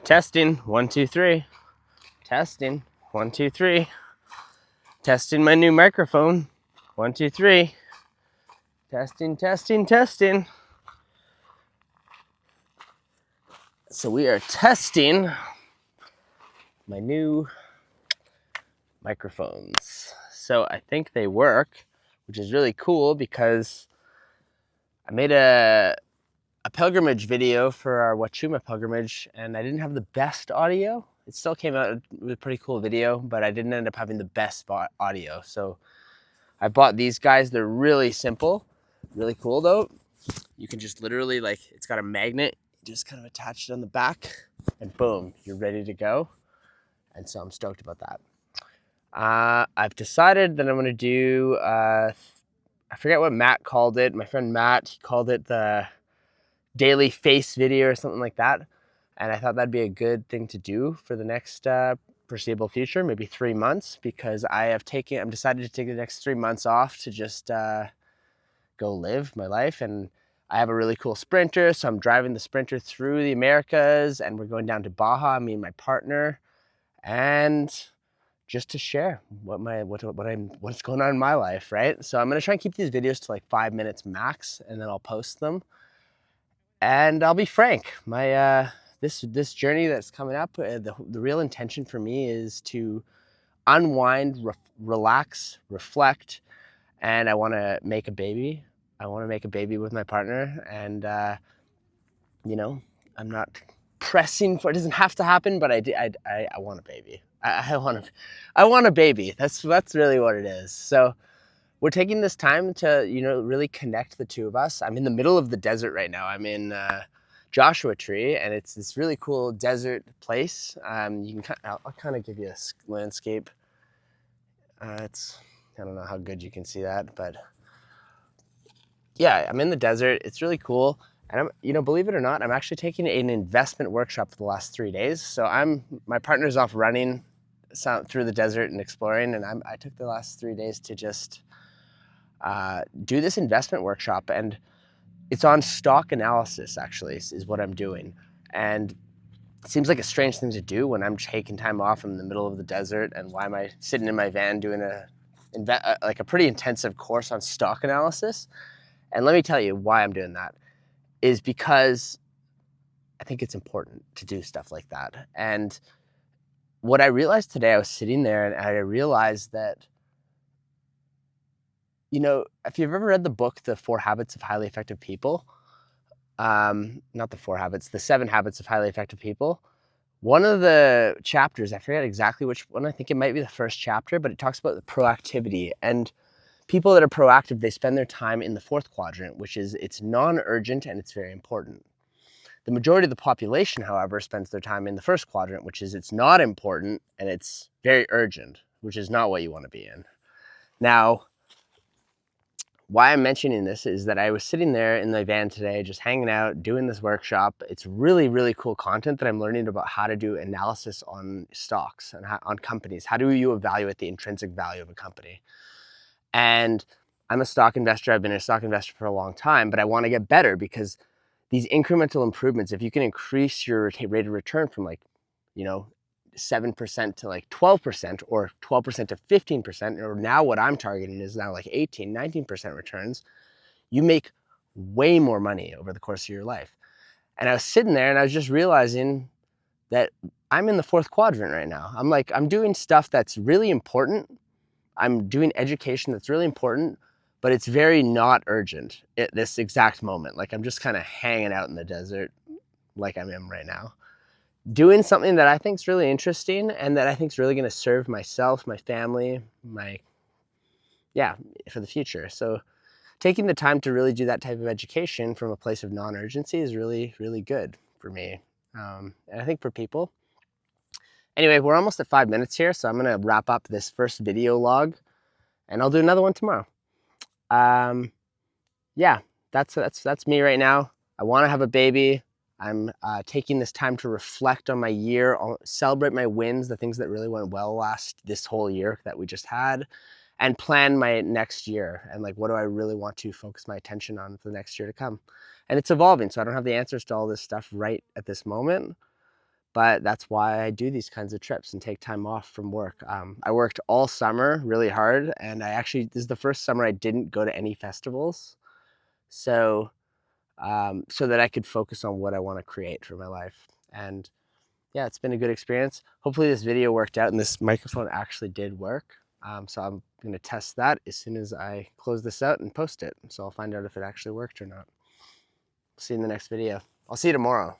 Testing, 1, 2, 3. Testing, 1, 2, 3. Testing my new microphone, 1, 2, 3. Testing, testing, testing. So we are testing my new microphones. So I think they work, which is really cool because I made a pilgrimage video for our Wachuma pilgrimage, and I didn't have the best audio. It still came out with a pretty cool video, but I didn't end up having the best audio. So I bought these guys. They're really simple, really cool though. You can just literally, like, it's got a magnet, you just kind of attach it on the back, and boom, you're ready to go. And so I'm stoked about that. I've decided that I'm gonna do, I forget what Matt called it. My friend Matt, he called it the daily face video or something like that. And I thought that'd be a good thing to do for the next foreseeable future, maybe 3 months, because I'm decided to take the next 3 months off to just go live my life. And I have a really cool Sprinter, so I'm driving the Sprinter through the Americas, and we're going down to Baja, me and my partner, and just to share what's going on in my life, right? So I'm gonna try and keep these videos to like 5 minutes max, and then I'll post them. And I'll be frank, my this journey that's coming up, the real intention for me is to unwind, relax, reflect, and I want to make a baby. I want to make a baby with my partner, and I'm not pressing for it. Doesn't have to happen, but I want a baby. I want a baby. That's really what it is. So we're taking this time to, really connect the two of us. I'm in the middle of the desert right now. I'm in Joshua Tree, and it's this really cool desert place. I'll kind of give you a landscape. I don't know how good you can see that, but yeah, I'm in the desert. It's really cool. And believe it or not, I'm actually taking an investment workshop for the last 3 days. So my partner's off running through the desert and exploring, and I took the last 3 days to just do this investment workshop, and it's on stock analysis, actually, is what I'm doing. And it seems like a strange thing to do when I'm taking time off in the middle of the desert, and why am I sitting in my van doing a pretty intensive course on stock analysis? And let me tell you why I'm doing that is because I think it's important to do stuff like that. And what I realized today, I was sitting there and I realized that, if you've ever read the book, The 4 Habits of Highly Effective People, not the 4 Habits, The 7 Habits of Highly Effective People, one of the chapters, I forget exactly which one, I think it might be the first chapter, but it talks about the proactivity. And people that are proactive, they spend their time in the 4th quadrant, which is it's non-urgent and it's very important. The majority of the population, however, spends their time in the 1st quadrant, which is it's not important and it's very urgent, which is not what you want to be in. Now, why I'm mentioning this is that I was sitting there in my van today, just hanging out, doing this workshop. It's really, really cool content that I'm learning about how to do analysis on stocks and on companies. How do you evaluate the intrinsic value of a company? And I'm a stock investor. I've been a stock investor for a long time, but I want to get better because these incremental improvements, if you can increase your rate of return from 7% to 12%, or 12% to 15%, or now what I'm targeting is now 18, 19% returns, you make way more money over the course of your life. And I was sitting there and I was just realizing that I'm in the 4th quadrant right now. I'm doing stuff that's really important. I'm doing education that's really important, but it's very not urgent at this exact moment. I'm just kind of hanging out in the desert like I am right now, doing something that I think is really interesting and that I think is really going to serve myself, my family, for the future. So taking the time to really do that type of education from a place of non-urgency is really, really good for me. And I think for people. Anyway, we're almost at 5 minutes here, so I'm going to wrap up this first video log and I'll do another one tomorrow. That's me right now. I want to have a baby. I'm taking this time to reflect on my year, celebrate my wins, the things that really went well this whole year that we just had, and plan my next year. And what do I really want to focus my attention on for the next year to come? And it's evolving, so I don't have the answers to all this stuff right at this moment. but that's why I do these kinds of trips and take time off from work. I worked all summer really hard, and this is the first summer I didn't go to any festivals. So, so that I could focus on what I want to create for my life. And yeah, it's been a good experience. Hopefully this video worked out and this microphone actually did work. So I'm going to test that as soon as I close this out and post it. So I'll find out if it actually worked or not. See you in the next video. I'll see you tomorrow.